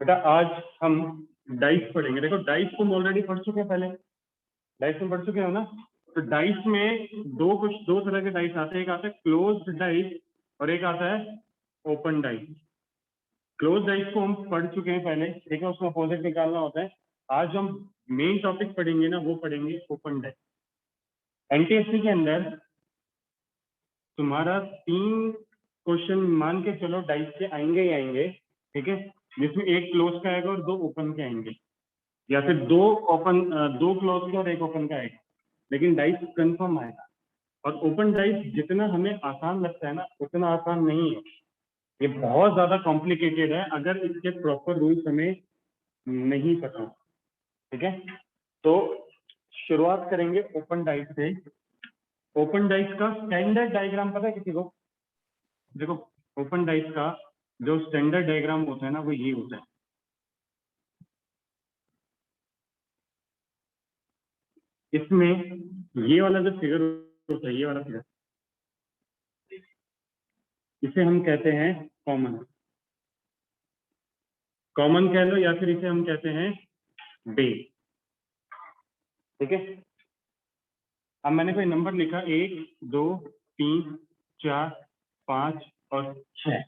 बेटा आज हम डाइस पढ़ेंगे। देखो डाइस तुम ऑलरेडी पढ़ चुके हैं, पहले डाइस तुम पढ़ चुके हो ना। तो डाइस में दो तरह के डाइस आते हैं, एक आता है क्लोज्ड डाइस और एक आता है ओपन डाइस। क्लोज डाइस को हम पढ़ चुके हैं पहले, ठीक है, उसमें अपोजिट निकालना होता है। आज हम मेन टॉपिक पढ़ेंगे ना, वो पढ़ेंगे ओपन डाइस। एनटीएससी के अंदर तुम्हारा 3 क्वेश्चन मान के चलो डाइस के आएंगे ही आएंगे, ठीक है, जिसमें एक क्लोज का आएगा और 2 ओपन के आएंगे, या फिर 2 क्लोज के और 1 ओपन का आएगा, लेकिन डाइस कंफर्म आएगा। और ओपन डाइस जितना हमें आसान लगता है ना, उतना आसान नहीं है, ये बहुत ज्यादा कॉम्प्लिकेटेड है अगर इसके प्रॉपर रूल्स हमें नहीं पता, ठीक है। तो शुरुआत करेंगे ओपन डाइस से। ओपन डाइस का स्टैंडर्ड डायग्राम पता है किसी को? देखो ओपन डाइस का जो स्टैंडर्ड डायग्राम होता है ना, वो ये होता है। इसमें ये वाला जो फिगर होता है, ये वाला फिगर, इसे हम कहते हैं कॉमन। कॉमन कह लो या फिर इसे हम कहते हैं बेस, ठीक है। अब मैंने कोई नंबर लिखा 1 2 3 4 5 और 6।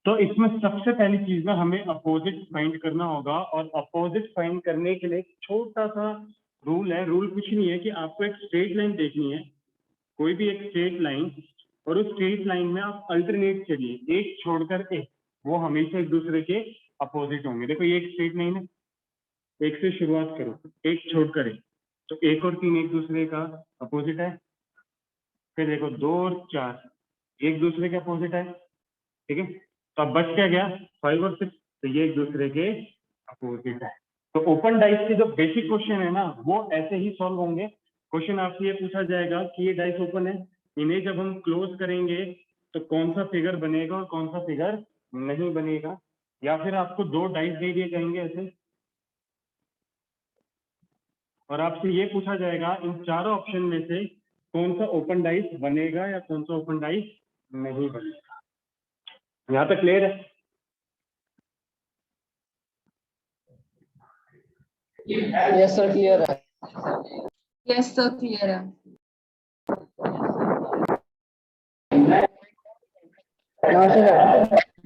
तो इसमें सबसे पहली चीज ना, हमें अपोजिट फाइंड करना होगा। और अपोजिट फाइंड करने के लिए एक छोटा सा रूल है। रूल कुछ नहीं है कि आपको एक स्ट्रेट लाइन देखनी है, कोई भी एक स्ट्रेट लाइन, और उस स्ट्रेट लाइन में आप अल्टरनेट चलिए, एक छोड़कर एक, वो हमेशा एक दूसरे के अपोजिट होंगे। देखो ये एक स्ट्रेट लाइन है, एक से शुरुआत करो, एक छोड़कर एक, तो 1 और 3 एक दूसरे का अपोजिट है। फिर देखो 2 और 4 एक दूसरे के अपोजिट है, ठीक है। तो अब बच क्या गया 5 और 6, तो ये एक दूसरे के अपोजिट है। तो ओपन डाइस के जो बेसिक क्वेश्चन है ना, वो ऐसे ही सॉल्व होंगे। क्वेश्चन आपसे ये पूछा जाएगा कि ये डाइस ओपन है, इन्हें जब हम क्लोज करेंगे तो कौन सा फिगर बनेगा और कौन सा फिगर नहीं बनेगा। या फिर आपको 2 डाइस दे दिए जाएंगे ऐसे, और आपसे ये पूछा जाएगा इन चारों ऑप्शन में से कौन सा ओपन डाइस बनेगा या कौन सा ओपन डाइस नहीं बनेगा। यहाँ तक क्लियर है? यस सर क्लियर है। यस सर क्लियर है।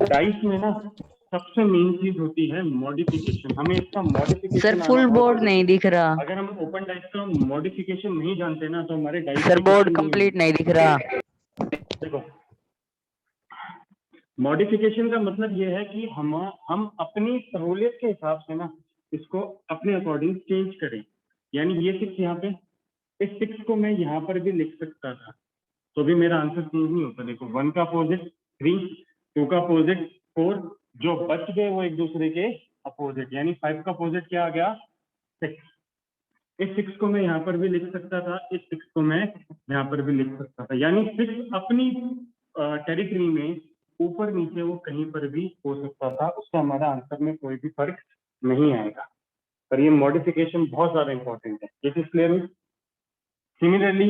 डाइस में ना सबसे मेन चीज होती है मॉडिफिकेशन। हमें इसका मॉडिफिकेशन सर फुल बोर्ड नहीं दिख रहा। अगर हम ओपन डाइस का मॉडिफिकेशन नहीं जानते ना, तो हमारे डाइस सर बोर्ड कंप्लीट नहीं दिख रहा। देखो मॉडिफिकेशन का मतलब ये है कि हम अपनी सहूलियत के हिसाब से ना इसको अपने अकॉर्डिंग चेंज करें। यानी ये 6 यहाँ पे, इस 6 को मैं यहाँ पर भी लिख सकता था, तो भी मेरा आंसर चेंज नहीं होता। देखो 1 का अपोजिट 3, 2 का अपोजिट 4, जो बच गए वो एक दूसरे के अपोजिट, यानी 5 का अपोजिट क्या आ गया 6। इस 6 को मैं यहाँ पर भी लिख सकता था, इस 6 को मैं यहाँ पर भी लिख सकता था। यानी 6 अपनी टेरिटरी में ऊपर नीचे वो कहीं पर भी हो सकता था, उससे हमारा आंसर में कोई भी फर्क नहीं आएगा। पर ये मॉडिफिकेशन बहुत ज्यादा इंपॉर्टेंट है, ये चीज क्लियर हुई। सिमिलरली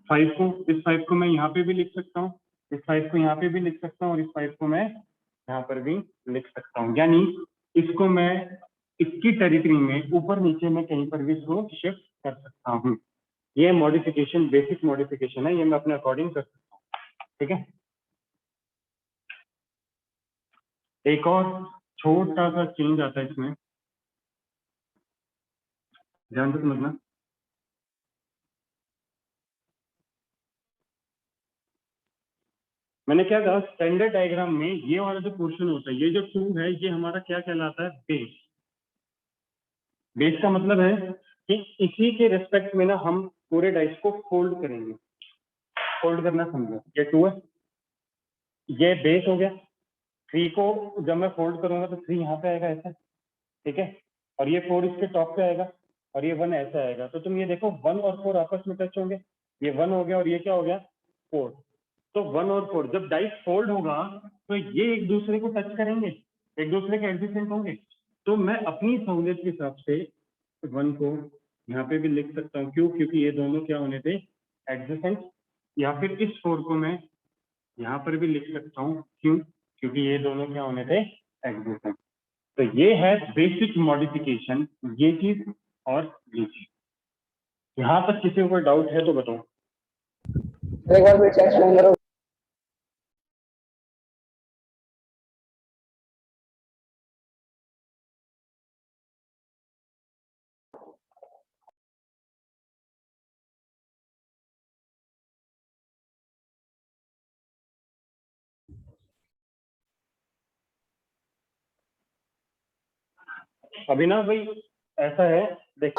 5 को, इस 5 को मैं यहाँ पे भी लिख सकता हूँ, इस 5 को यहाँ पे भी लिख सकता हूँ, और इस 5 को मैं यहाँ पर भी लिख सकता हूँ। यानी इसको मैं इसकी टेरिटरी में ऊपर नीचे में कहीं पर भी इसको शिफ्ट कर सकता हूँ। ये मॉडिफिकेशन बेसिक मॉडिफिकेशन है, ये मैं अपने अकॉर्डिंग कर सकता हूँ, ठीक है। एक और छोटा सा चेंज आता है इसमें, ध्यान से समझना। मैंने क्या कहा, स्टैंडर्ड डायग्राम में ये वाला जो पोर्शन होता है, ये जो 2 है, ये हमारा क्या कहलाता है, बेस। बेस का मतलब है कि इसी के रेस्पेक्ट में ना हम पूरे डाइस को फोल्ड करेंगे। फोल्ड करना समझो, ये 2 है, ये बेस हो गया। 3 को जब मैं फोल्ड करूंगा तो 3 यहाँ पे आएगा ऐसा, ठीक है, और ये 4 इसके टॉप पे आएगा, और ये 1 ऐसा आएगा। तो तुम ये देखो 1 और 4 आपस में टच होंगे, ये 1 हो गया और ये क्या हो गया 4। तो 1 और 4 जब डाइस फोल्ड होगा तो ये एक दूसरे को टच करेंगे, एक दूसरे के एडजेसेंट होंगे। तो मैं अपनी सहूलियत के हिसाब से 1 को यहाँ पे भी लिख सकता हूँ, क्यों? क्योंकि ये दोनों क्या होने थे, एडजेसेंट। या फिर इस 4 को मैं यहाँ पर भी लिख सकता हूँ, क्यों? क्योंकि ये दोनों क्या होने थे, एडजेसेंट। तो ये है बेसिक मॉडिफिकेशन, ये चीज और ये चीज। यहाँ तक किसी को कोई डाउट है तो बताओ। एक बार फिर से एक्सप्लेन करो। अभी ना भाई ऐसा है, देख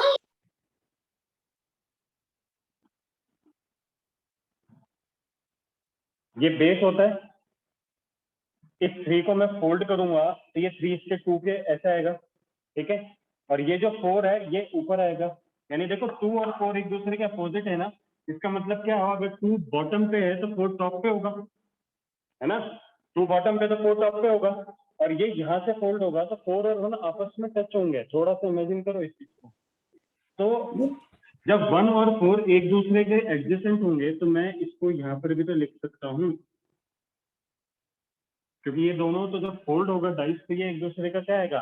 ये बेस होता है, इस 3 को मैं फोल्ड करूंगा तो ये 3 इसके 2 के ऐसा आएगा, ठीक है। और ये जो 4 है ये ऊपर आएगा, यानी देखो 2 और 4 एक दूसरे के अपोजिट है ना। इसका मतलब क्या हुआ, अगर 2 बॉटम पे है तो 4 टॉप पे होगा, है ना। 2 बॉटम पे तो 4 टॉप पे होगा, और ये यहाँ से फोल्ड होगा तो 4 और 1 आपस में टच होंगे। थोड़ा सा इमेजिन करो इस चीज को। तो जब 1 और 4 एक दूसरे के एडजेसेंट होंगे तो मैं इसको यहाँ पर भी तो लिख सकता हूँ, क्योंकि ये दोनों तो जब फोल्ड होगा डाइस तो ये एक दूसरे का क्या आएगा,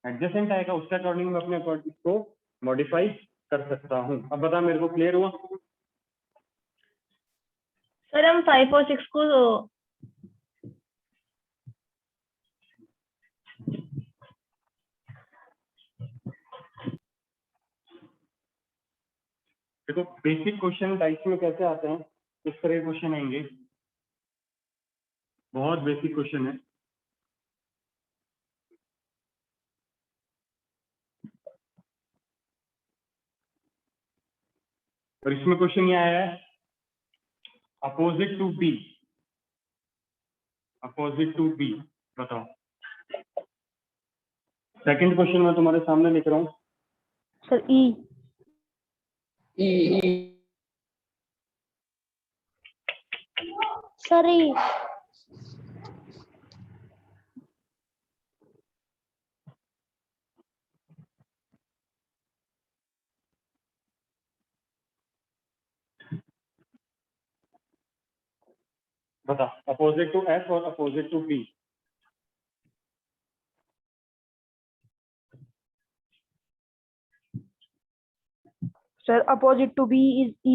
एडजेसेंट आएगा। उसके अकॉर्डिंग मैं अपने अकॉर्डिंग को मॉडिफाई कर सकता हूँ। अब बता, मेरे को क्लियर हुआ? सर हम 5 और 6 को देखो बेसिक क्वेश्चन डाइस में कैसे आते हैं, इस तरह के क्वेश्चन आएंगे, बहुत बेसिक क्वेश्चन है। और इसमें क्वेश्चन ये आया है, opposite to B, opposite to B, बताओ। सेकंड क्वेश्चन मैं तुम्हारे सामने लिख रहा हूँ। सर ई ई सर ई बता, अपोजिट टू एस और opposite to B. Sir opposite to B is E.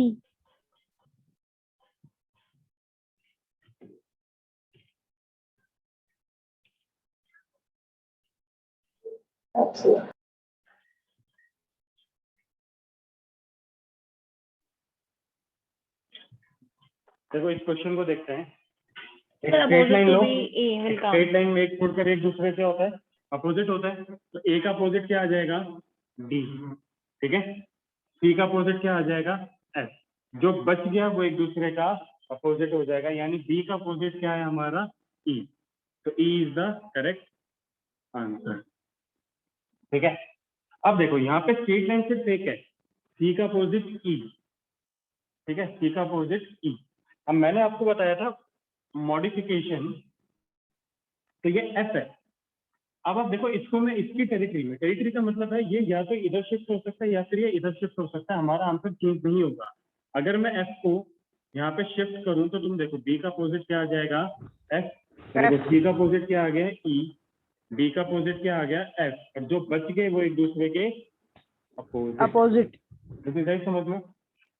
अच्छा देखो इस क्वेश्चन को देखते हैं। एक सर स्ट्रेट लाइन अपोजिट लो, to B A will come. Straight line में एक छोड़कर एक दूसरे से होता है, अपोजिट होता है। तो ए का अपोजिट क्या आ जाएगा, डी, ठीक है। सी का अपोजिट क्या आ जाएगा, एस। जो बच गया वो एक दूसरे का अपोजिट हो जाएगा, यानी बी का अपोजिट क्या है हमारा, ई। तो E is the correct answer, ठीक है। अब देखो यहाँ पे स्ट्रेट लाइन से फेक है, सी का अपोजिट ई, ठीक है, सी का अपोजिट ई। अब मैंने आपको बताया था मॉडिफिकेशन, तो ये एफ है। अब आप देखो इसको मैं इसकी टेरिटरी में, टेरिटरी का मतलब है ये या तो इधर शिफ्ट हो सकता है या फिर ये इधर शिफ्ट हो सकता है, हमारा आंसर चेंज नहीं होगा। अगर मैं एफ को यहाँ पे शिफ्ट करूं तो तुम देखो बी का अपोजिट क्या आ जाएगा, एफ। देखो सी का अपोजिट क्या आ गया, ई। बी का अपोजिट क्या आ गया, एफ। और जो बच गए वो एक दूसरे के अपोजिट। लेकिन सही समझ लो,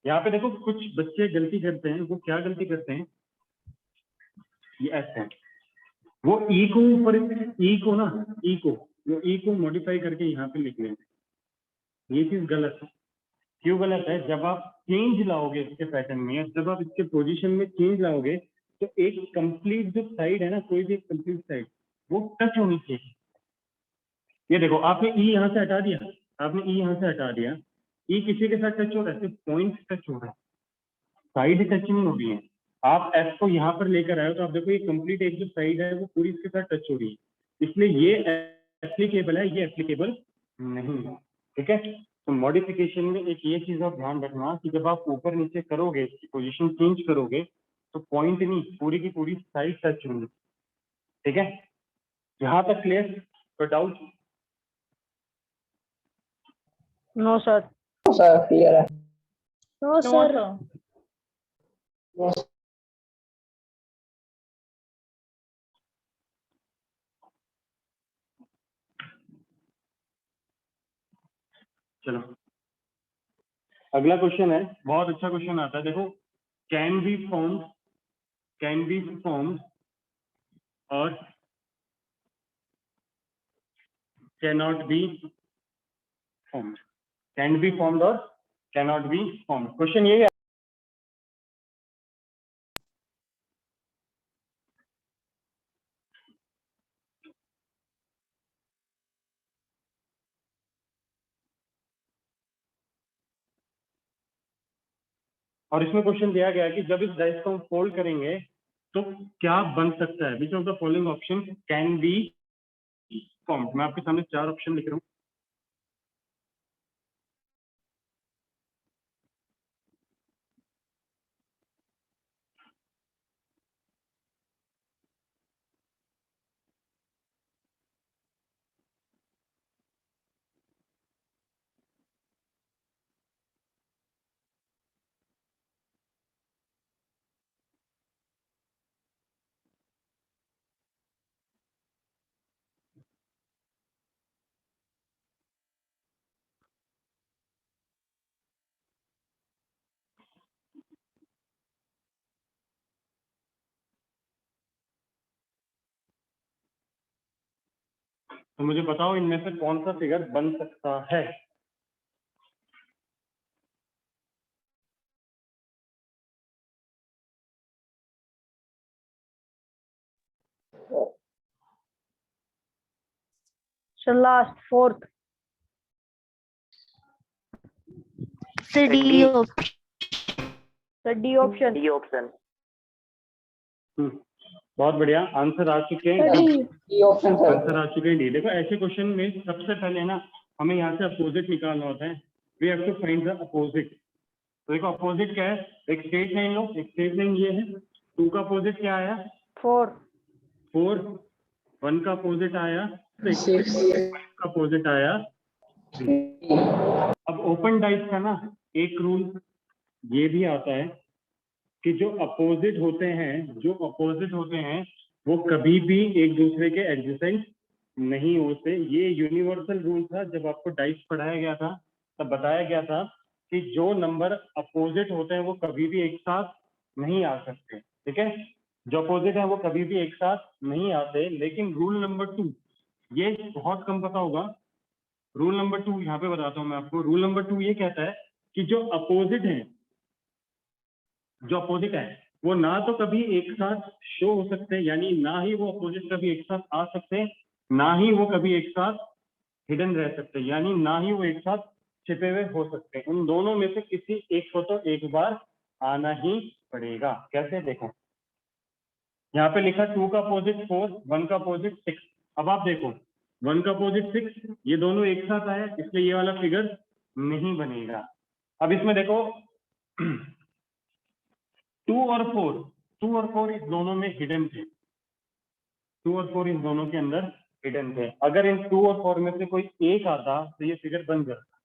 यहाँ पे देखो कुछ बच्चे गलती करते हैं। वो क्या गलती करते हैं, ये एस है, वो ई को ऊपर, ई को ना, ई को, वो ई को मॉडिफाई करके यहाँ पे लिख लेते हैं। ये चीज गलत है। क्यों गलत है, जब आप चेंज लाओगे इसके पैटर्न में, जब आप इसके पोजीशन में चेंज लाओगे तो एक कंप्लीट जो साइड है ना, कोई भी कंप्लीट साइड वो टच होनी चाहिए। ये देखो आपने ई यहाँ से हटा दिया, आपने ई यहाँ से हटा दिया, ई किसी के साथ टच हो रहा है, सिर्फ पॉइंट टच हो रहा है, साइड टच नहीं हो रही है। आप एफ को यहाँ पर लेकर आए तो आप देखो ये कंप्लीट एक जो साइड है वो पूरी इसके साथ टच हो रही है, इसलिए ये एप्लीकेबल है, ये एप्लीकेबल नहीं है, ठीक है। तो मॉडिफिकेशन में एक ये चीज आप ध्यान रखना कि जब आप ऊपर नीचे करोगे, इसकी पोजीशन चेंज करोगे तो पॉइंट नहीं, पूरी की पूरी साइड टच होंगी, ठीक है। यहाँ तक क्लियर? तो doubt? No sir. Sir clear है। No sir. Yes. चलो अगला क्वेश्चन है, बहुत अच्छा क्वेश्चन आता है, देखो। कैन बी फॉर्म्ड और cannot be formed. Can be formed और कैनॉट बी फॉर्म्ड, क्वेश्चन ये है। और इसमें क्वेश्चन दिया गया है कि जब इस डाइस को हम फोल्ड करेंगे तो क्या बन सकता है। विच of the following option can be formed. मैं आपके सामने 4 ऑप्शन लिख रहा हूँ। तो मुझे बताओ इनमें से कौन सा फिगर बन सकता है। Sir, last, fourth. Sir, D Sir, D option. बहुत बढ़िया, आंसर आ चुके Sir, हैं। D. E option sir. Answer आ चुके हैं डी। देखो ऐसे क्वेश्चन में सबसे पहले ना हमें यहाँ से अपोजिट निकालना होता है। We have to find the opposite. तो देखो अपोजिट क्या है, एक स्ट्रेट लाइन लो, एक स्ट्रेट लाइन ये है। 2 का अपोजिट क्या आया, 4. 4। 1 का अपोजिट आया 6। 6. 5 का अपोजिट आया 3। अब ओपन डाइस का ना एक रूल ये भी आता है कि जो अपोजिट होते हैं वो कभी भी एक दूसरे के एडजेसेंट नहीं होते। ये यूनिवर्सल रूल था, जब आपको डाइस पढ़ाया गया था तब बताया गया था कि जो नंबर अपोजिट होते हैं वो कभी भी एक साथ नहीं आ सकते। ठीक है, जो अपोजिट है वो कभी भी एक साथ नहीं आते। लेकिन रूल नंबर 2, ये बहुत कम पता होगा। रूल नंबर 2 यहाँ पे बताता हूँ मैं आपको। रूल नंबर 2 ये कहता है कि जो अपोजिट है वो ना तो कभी एक साथ शो हो सकते, यानी ना ही वो अपोजिट कभी एक साथ आ सकते, ना ही वो कभी एक साथ हिडन रह सकते, यानी ना ही वो एक साथ छिपे हुए हो सकते। उन दोनों में से किसी एक को तो एक बार आना ही पड़ेगा। कैसे, देखो यहाँ पे लिखा 2 का अपोजिट 4, 1 का अपोजिट 6। अब आप देखो 1 का अपोजिट 6, ये दोनों एक साथ आया, इसलिए ये वाला फिगर नहीं बनेगा। अब इसमें देखो 2 और 4 इस दोनों में हिडन थे। 2 और 4 इस दोनों के अंदर हिडन थे। अगर इन 2 और 4 में से कोई एक आता तो ये फिगर बन जाता।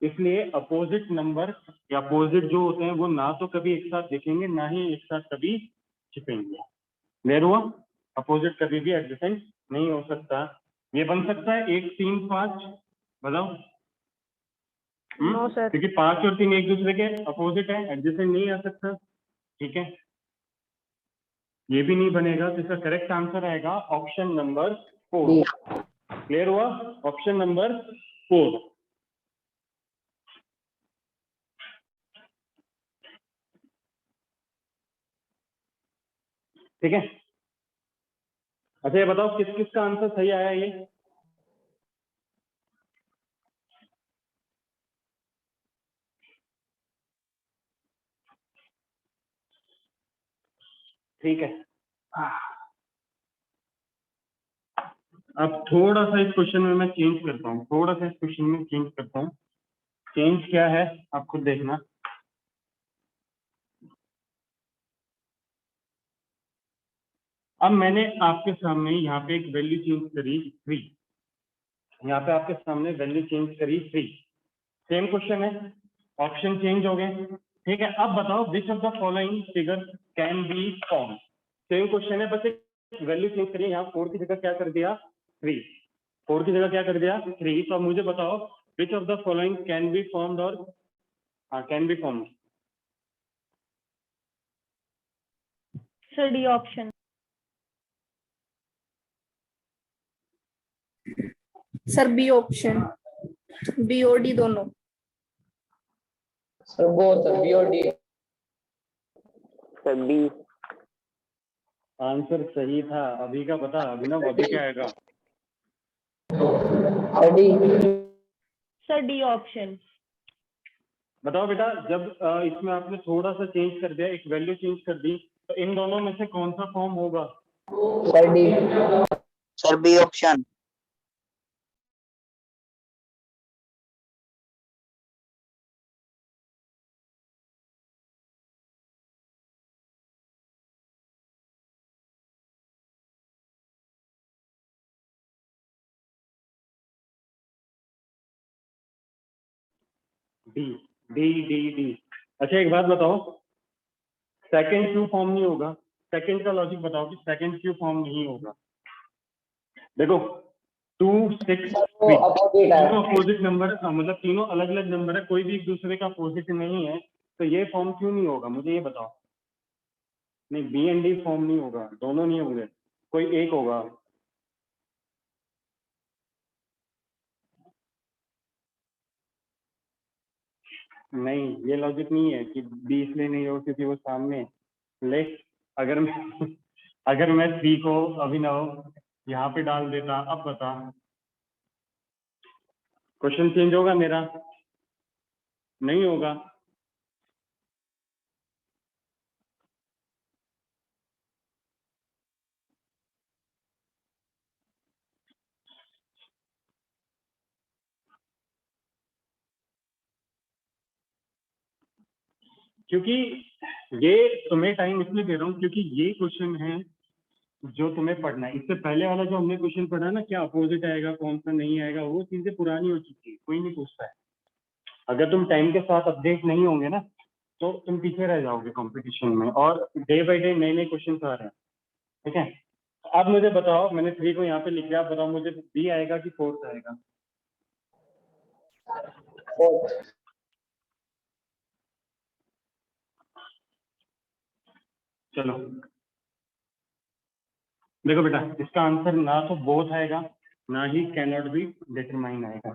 इसलिए अपोजिट नंबर या अपोजिट जो होते हैं वो ना तो कभी एक साथ दिखेंगे, ना ही एक साथ कभी छिपेंगे। क्लियर हुआ? अपोजिट कभी भी एडजेसेंट नहीं हो सकता। ये बन सकता है 1, 3, 5, बताओ। No, sir. क्योंकि 5 और 3 एक दूसरे के अपोजिट है, एडजेसेंट नहीं आ सकता। ठीक है, ये भी नहीं बनेगा। तो इसका करेक्ट आंसर आएगा ऑप्शन नंबर 4। क्लियर हुआ? Option number 4। ठीक है, अच्छा ये बताओ किस किस का आंसर सही आया ये। ठीक है, अब थोड़ा सा इस क्वेश्चन में मैं चेंज करता हूँ। चेंज क्या है आप खुद देखना। अब मैंने आपके सामने यहाँ पे एक वैल्यू चेंज करी 3। यहाँ पे आपके सामने वैल्यू चेंज करी 3। सेम क्वेश्चन है, ऑप्शन चेंज हो गए। ठीक है, अब बताओ which of the following figure can be form. Same question है, बस एक वैल्यू चेंज करिए। यहाँ 4 की जगह क्या कर दिया 3, 4 की जगह क्या कर दिया 3। तो अब मुझे बताओ which of the following can be formed और can be formed? Sir, D option. Sir B option, B और डी दोनों। Sir, both B or D. Sir D. Answer सही था। अभी का बता अभिनव, अभी क्या आएगा? Sir, D. Sir, D option. बताओ बेटा, जब इसमें आपने थोड़ा सा चेंज कर दिया, एक वैल्यू चेंज कर दी, तो इन दोनों में से कौन सा फॉर्म होगा? Sir, D. Sir B option. D D D D. अच्छा एक बात बताओ, सेकंड क्यों फॉर्म नहीं होगा? सेकंड का लॉजिक बताओ कि सेकंड क्यों फॉर्म नहीं होगा। देखो 2 6 वो opposite है। तीनों अपोजिट नंबर, मतलब तीनों अलग अलग नंबर है, कोई भी एक दूसरे का अपोजिट नहीं है, तो ये फॉर्म क्यों नहीं होगा मुझे ये बताओ। नहीं, बी एंड डी फॉर्म नहीं होगा, दोनों नहीं होंगे, कोई एक होगा। नहीं, ये लॉजिक नहीं है कि बी इसलिए नहीं हो क्योंकि वो सामने। ले अगर मैं अगर मैं 3 को अभिनव यहाँ पे डाल देता, अब बता क्वेश्चन चेंज होगा मेरा? नहीं होगा। क्योंकि ये तुम्हें टाइम इसलिए दे रहा हूँ क्योंकि ये क्वेश्चन है जो तुम्हें पढ़ना है। इससे पहले वाला जो हमने क्वेश्चन पढ़ा ना, क्या अपोजिट आएगा कौन सा नहीं आएगा, वो चीजें पुरानी हो चुकी है, कोई नहीं पूछता है। अगर तुम टाइम के साथ अपडेट नहीं होंगे ना, तो तुम पीछे रह जाओगे कंपटीशन में, और डे बाई डे नए नए क्वेश्चन आ रहे हैं। ठीक है, अब मुझे बताओ, मैंने 3 को यहाँ पे लिख लिया, आप बताओ मुझे बी आएगा कि फोर्थ आएगा? Fourth. चलो देखो बेटा, इसका आंसर ना तो बोथ आएगा, ना he can not be determine आएगा।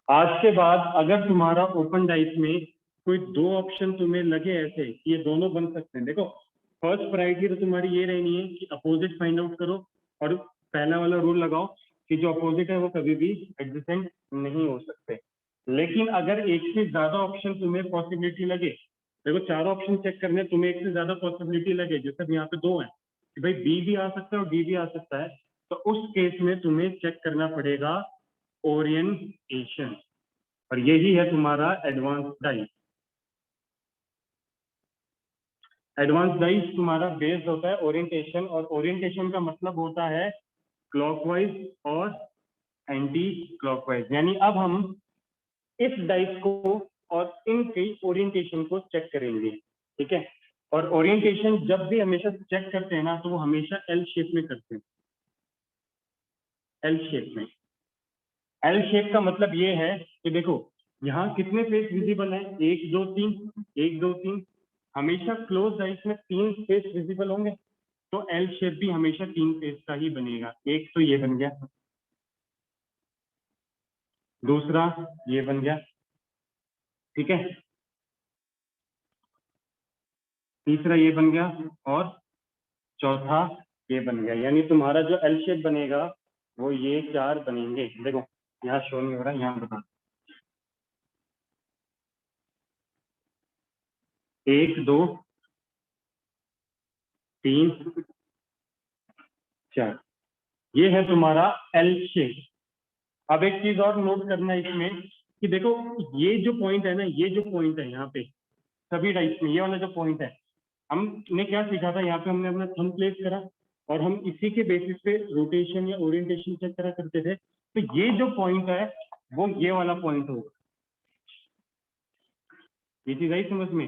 आज के बाद अगर तुम्हारा ओपन डाइस में कोई 2 ऑप्शन तुम्हें लगे ऐसे कि ये दोनों बन सकते हैं, देखो फर्स्ट प्रायोरिटी तो तुम्हारी ये रहनी है कि अपोजिट फाइंड आउट करो, और पहला वाला रूल लगाओ कि जो अपोजिट है वो कभी भी एडजेसेंट नहीं हो सकते। लेकिन अगर एक से ज्यादा ऑप्शन तुम्हें पॉसिबिलिटी लगे, देखो 4 ऑप्शन चेक करने, तुम्हें एक से ज्यादा पॉसिबिलिटी लगे, जैसे यहाँ पे 2 है कि भाई बी भी आ सकता है और डी भी आ सकता है, तो उस केस में तुम्हें चेक करना पड़ेगा ओरिएंटेशन, और यही है तुम्हारा एडवांस डाइस। एडवांस डाइस तुम्हारा बेस्ड होता है ओरिएंटेशन, और ओरिएंटेशन का मतलब होता है क्लॉकवाइज और एंटी क्लॉकवाइज। यानी अब हम इस डाइस को और इनकी ओरिएंटेशन को चेक करेंगे। ठीक है, और ओरिएंटेशन जब भी हमेशा चेक करते हैं ना, तो वो हमेशा एल शेप में करते हैं। एल शेप में, एल शेप का मतलब ये है कि देखो यहाँ कितने फेस विजिबल हैं, 1 2 3, 1 2 3, हमेशा क्लोज डाइस में 3 फेस विजिबल होंगे, तो एल शेप भी हमेशा 3 फेस का ही बनेगा। एक तो ये बन गया, दूसरा ये बन गया, ठीक है, तीसरा ये बन गया, और चौथा ये बन गया। यानी तुम्हारा जो एल शेप बनेगा वो ये 4 बनेंगे। देखो यहाँ शो नहीं हो रहा है, यहाँ बता, 1 2 3 4, ये है तुम्हारा एल शेप। अब एक चीज और नोट करना है इसमें कि देखो ये जो पॉइंट है ना, ये जो पॉइंट है यहाँ पे सभी डाइस में, ये वाला जो पॉइंट है, हमने क्या सीखा था, यहाँ पे हमने अपना थंब प्लेस करा और हम इसी के बेसिस पे रोटेशन या ओरिएंटेशन चेक करा करते थे। तो ये जो पॉइंट है वो ये वाला पॉइंट होगा। ये चीज आई समझ में?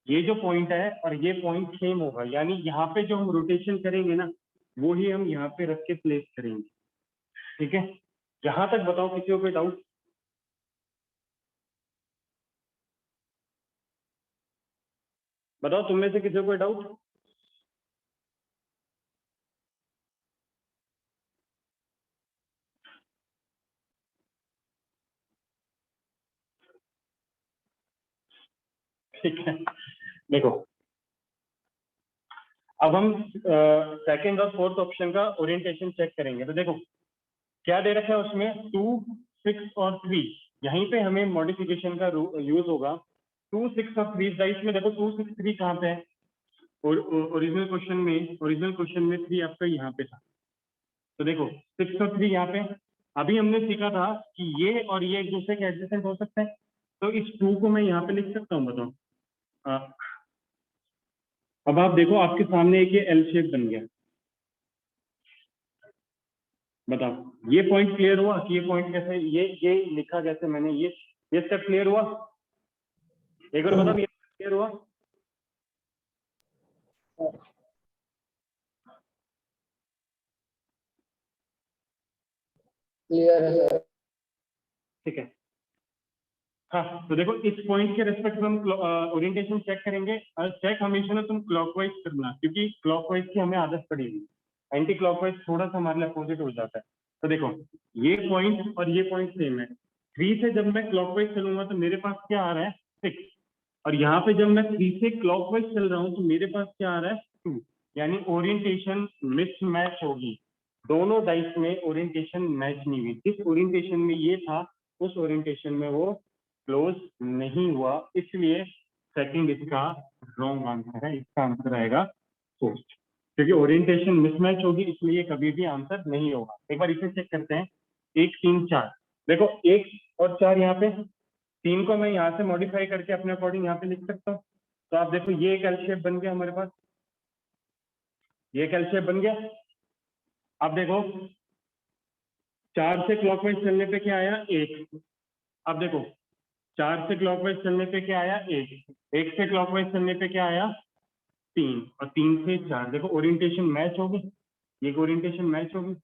ये जो पॉइंट है और ये पॉइंट सेम होगा, यानी यहाँ पे जो हम रोटेशन करेंगे ना, वो ही हम यहाँ पे रख के प्लेस करेंगे। ठीक है, यहाँ तक बताओ किसी को कोई डाउट? बताओ तुम में से किसी को कोई डाउट? ठीक है, देखो अब हम सेकंड और फोर्थ ऑप्शन का ओरिएंटेशन चेक करेंगे। तो देखो क्या दे रखा है उसमें, 2, 6 और 3। यहीं पे हमें मॉडिफिकेशन का यूज होगा। 2, 6 और 3 डाइस में देखो 2, 6, 3 कहाँ पे है? ओरिजिनल क्वेश्चन में 3 आपका यहाँ पे था। तो देखो 6 और 3 यहाँ पे। अभी हमने सीखा था कि ये और ये एक दूसरे के एडजेसेंट हो सकते हैं। तो इस 2 को मैं यहाँ पे लिख सकता हूँ, बताओ। अब आप देखो आपके सामने एक ये एल शेप बन गया। बताओ ये पॉइंट क्लियर हुआ कि ये पॉइंट कैसे, ये लिखा कैसे मैंने, ये स्टेप क्लियर हुआ? एक बार बताओ ये क्लियर हुआ? क्लियर है सर। ठीक है। हाँ तो देखो इस पॉइंट के रेस्पेक्ट में हम ओरिएंटेशन चेक करेंगे। और चेक हमेशा ना तुम क्लॉकवाइज करना, क्योंकि क्लॉकवाइज की हमें आदत पड़ी हुई, एंटी क्लॉकवाइज थोड़ा सा हमारे लिए अपोजिट हो जाता है। तो देखो ये पॉइंट और ये पॉइंट सेम है। 3 से जब मैं क्लॉकवाइज चलूंगा तो मेरे पास क्या आ रहा है, 6। और यहाँ पे जब मैं 3 से क्लॉकवाइज चल रहा हूँ तो मेरे पास क्या आ रहा है, 2। यानी ओरिएंटेशन मिसमैच होगी। दोनों डाइस में ओरिएंटेशन मैच नहीं हुई। जिस ओरिएंटेशन में ये था उस ओरिएंटेशन में वो क्लोज नहीं हुआ, इसलिए सेकंड इसका रॉन्ग आंसर है। इसका आंसर आएगा फर्स्ट, क्योंकि ओरिएंटेशन मिसमैच होगी इसलिए कभी भी आंसर नहीं होगा। एक बार इसे चेक करते हैं। 1, 3, 4 देखो 1 और 4 यहाँ पे। 3 को मैं यहाँ से मॉडिफाई करके अपने अकॉर्डिंग यहाँ पे लिख सकता हूँ। तो आप देखो ये एक एल शेप बन गया हमारे पास, ये एक एल शेप बन गया। अब देखो 4 से क्लॉकवाइज चलने पे क्या आया, 1। अब देखो 4 से क्लॉकवाइज चलने पे क्या आया, 1। 1 से क्लॉकवाइज चलने पे क्या आया, 3। और 3 से 4 देखो ओरिएंटेशन मैच होगी, ये ओरिएंटेशन मैच होगी,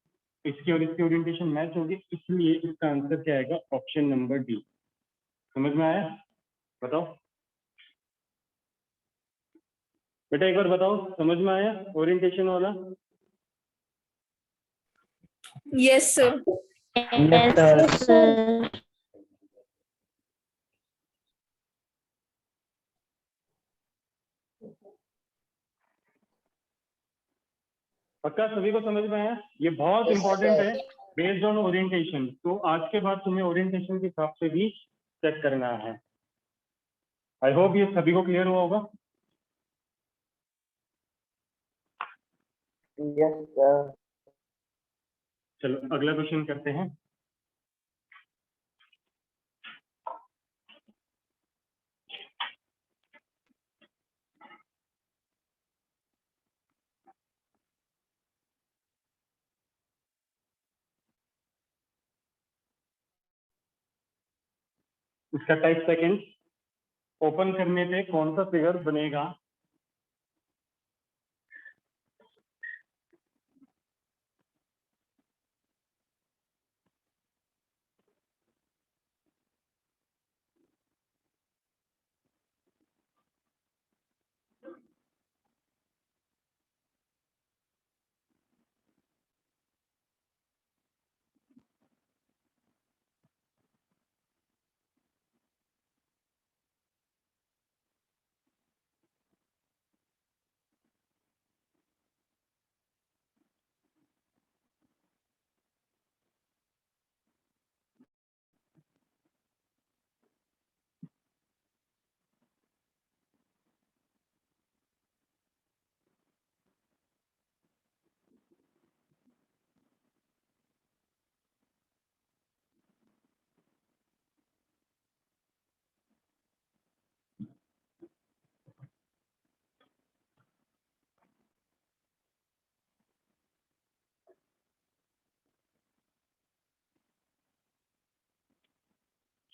इसकी और इसकी ओरिएंटेशन मैच होगी, इसलिए इसका आंसर क्या आएगा, ऑप्शन नंबर डी। समझ में आया? बताओ बेटा, एक बार बताओ समझ में आया ओरिएंटेशन वाला? Yes sir. Yes, sir. पक्का सभी को समझ में आया? ये बहुत Yes, इंपॉर्टेंट sir. है, बेस्ड ऑन ओरिएंटेशन। तो आज के बाद तुम्हें ओरिएंटेशन के हिसाब से भी चेक करना है। आई होप ये सभी को क्लियर हुआ होगा। Yes, sir. चलो अगला क्वेश्चन करते हैं। इसका टाइप सेकंड, ओपन करने पे कौन सा फिगर बनेगा?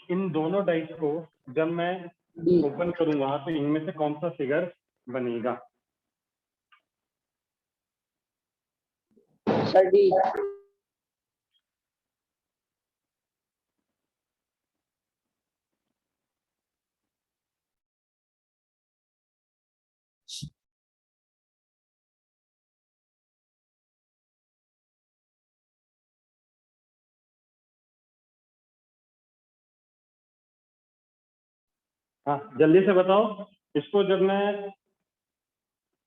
इन दोनों डाइस को जब मैं D. ओपन करूंगा तो इनमें से कौन सा फिगर बनेगा? Sir, D. हाँ जल्दी से बताओ, इसको जब मैं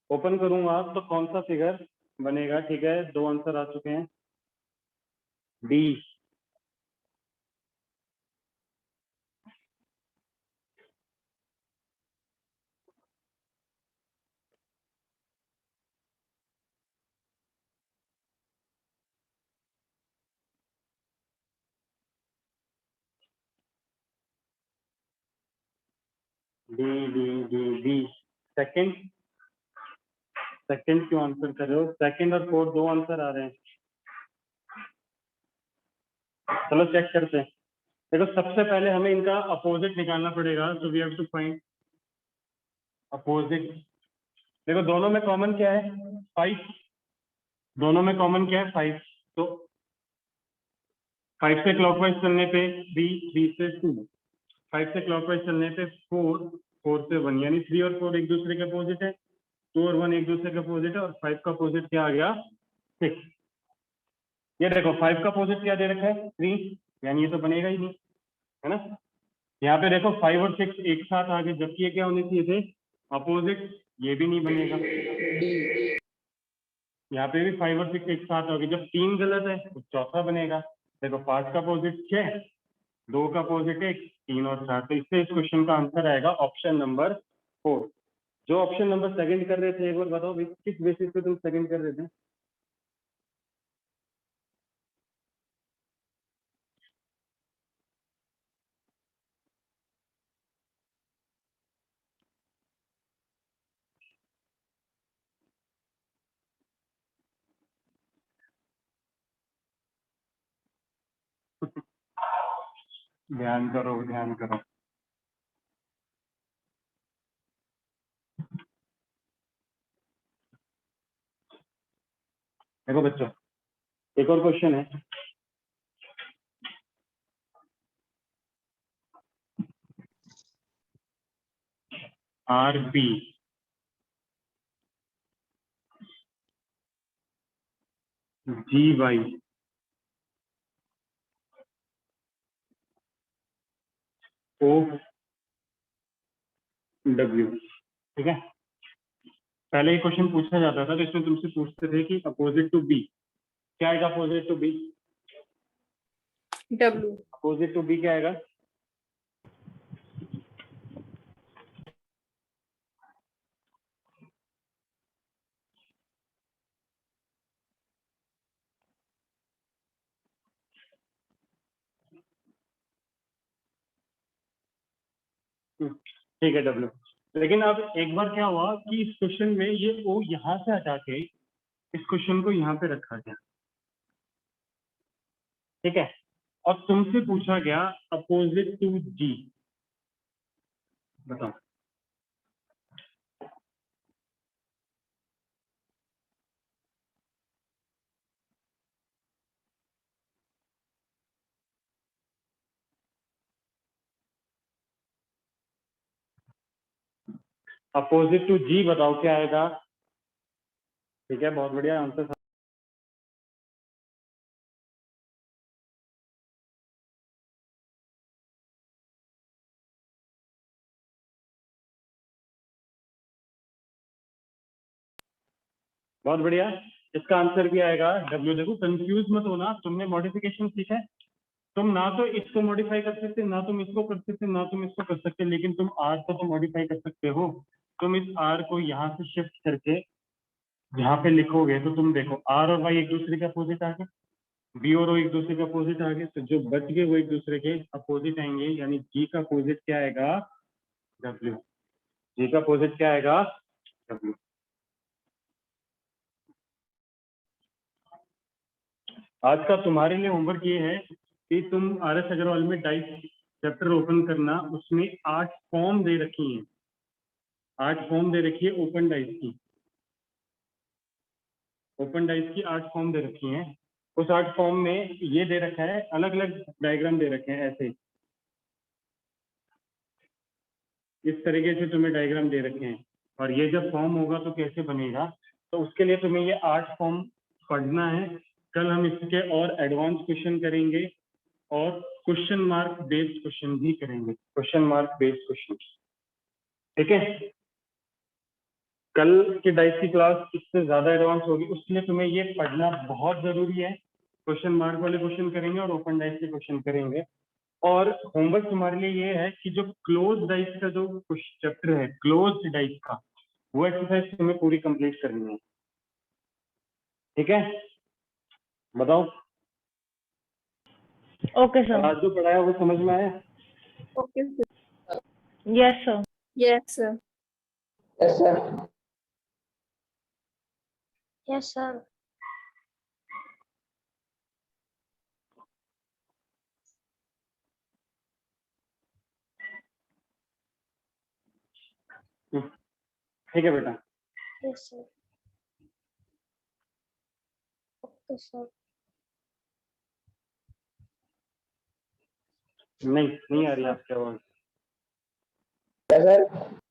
ओपन करूंगा तो कौन सा फिगर बनेगा? ठीक है, 2 आंसर आ चुके हैं। D. D D D D. Second, second क्यों आंसर कर रहे हो? सेकंड और फोर्थ 2 आंसर आ रहे हैं। चलो चेक करते हैं। देखो सबसे पहले हमें इनका अपोजिट निकालना पड़ेगा, तो we have to find opposite. देखो दोनों में कॉमन क्या है? 5। दोनों में कॉमन क्या है? 5। तो 5 से क्लॉकवाइज चलने पे 3, 3 से 2, 5 से क्लॉकवाइज चलने पे 4, 4 से 1, यानी 3 और 4 एक दूसरे के अपोजिट है, 2 और 1 एक दूसरे के अपोजिट है, और 5 का अपोजिट क्या आ गया? 6। ये देखो 5 का अपोजिट क्या दे रखा है? 3, यानी ये तो बनेगा ही नहीं, है ना? यहाँ पे देखो 5 और 6 एक साथ आ गए, जबकि ये क्या होने चाहिए थे? अपोजिट। ये भी नहीं बनेगा। यहाँ पे भी 5 और 6 एक साथ हो गए, जब 3 गलत है तो चौथा बनेगा। देखो 5 का अपोजिट 6, 2 का अपोजिट 1, 3 और 4, तो इससे इस क्वेश्चन का आंसर आएगा ऑप्शन नंबर 4। जो ऑप्शन नंबर सेकंड कर रहे थे, एक बार बताओ भाई, किस बेसिस पे तुम सेकंड कर रहे थे? ध्यान करो, ध्यान करो। देखो बच्चों, एक और क्वेश्चन है। आर बी जी वाई ओ डब्ल्यू, ठीक है। पहले ये क्वेश्चन पूछा जाता था तो इसमें तुमसे पूछते थे कि अपोजिट टू बी क्या आएगा? Opposite to B, W। Opposite to B क्या आएगा? ठीक है, डब्ल्यू। लेकिन अब एक बार क्या हुआ कि इस क्वेश्चन में ये ओ यहाँ से हटा के इस क्वेश्चन को यहाँ पे रखा गया, ठीक है। और तुमसे पूछा गया अपोजिट टू जी, बताओ। अपोजिट टू जी बताओ क्या आएगा? ठीक है, बहुत बढ़िया आंसर। बहुत बढ़िया, इसका आंसर भी आएगा डब्ल्यू। देखो कंफ्यूज मत होना, तुमने मॉडिफिकेशन सीखा है। तुम ना तो इसको मॉडिफाई कर सकते, ना तुम इसको कर सकते, ना तुम इसको कर सकते, लेकिन तुम आर को तो मॉडिफाई कर सकते हो। तुम इस आर को यहाँ से शिफ्ट करके यहाँ पे लिखोगे तो तुम देखो आर और वाई एक दूसरे के अपोजिट आ गए, बी और ओ एक दूसरे के अपोजिट आ गए, तो जो बच गए वो एक दूसरे के अपोजिट आएंगे, यानी जी का अपोजिट क्या आएगा? डब्ल्यू। जी का अपोजिट क्या आएगा? डब्ल्यू। आज का तुम्हारे लिए होमवर्क ये है कि तुम आर एस अग्रवाल में डाइस चैप्टर ओपन करना, उसमें 8 फॉर्म दे रखी हैं, 8 फॉर्म दे रखी है ओपन डाइस की। ओपन डाइस की 8 फॉर्म दे रखी हैं। उस 8 फॉर्म में ये दे रखा है, अलग अलग डायग्राम दे रखे हैं, ऐसे इस तरीके से तुम्हें डायग्राम दे रखे हैं। और ये जब फॉर्म होगा तो कैसे बनेगा, तो उसके लिए तुम्हें ये 8 फॉर्म पढ़ना है। कल हम इसके और एडवांस क्वेश्चन करेंगे और क्वेश्चन मार्क बेस्ड क्वेश्चन भी करेंगे, क्वेश्चन मार्क बेस्ड क्वेश्चन। ठीक है, कल की डाइस की क्लास इससे ज्यादा एडवांस होगी, उसके लिए तुम्हें ये पढ़ना बहुत जरूरी है। क्वेश्चन मार्क वाले क्वेश्चन करेंगे और ओपन डाइस के क्वेश्चन करेंगे। और होमवर्क तुम्हारे लिए ये है कि जो क्लोज डाइस का जो चैप्टर है, क्लोज डाइस का, वो एक्सरसाइज तुम्हें पूरी कंप्लीट करनी है। ठीक है, बताओ Okay, sir. आज जो पढ़ाया वो समझ में आया? Okay, sir. Yes, sir. Yes, sir. Yes, sir. Yes, sir. ठीक है बेटा। Yes, sir. Okay, sir. नहीं आ रही आपकी आवाज। Yes, sir.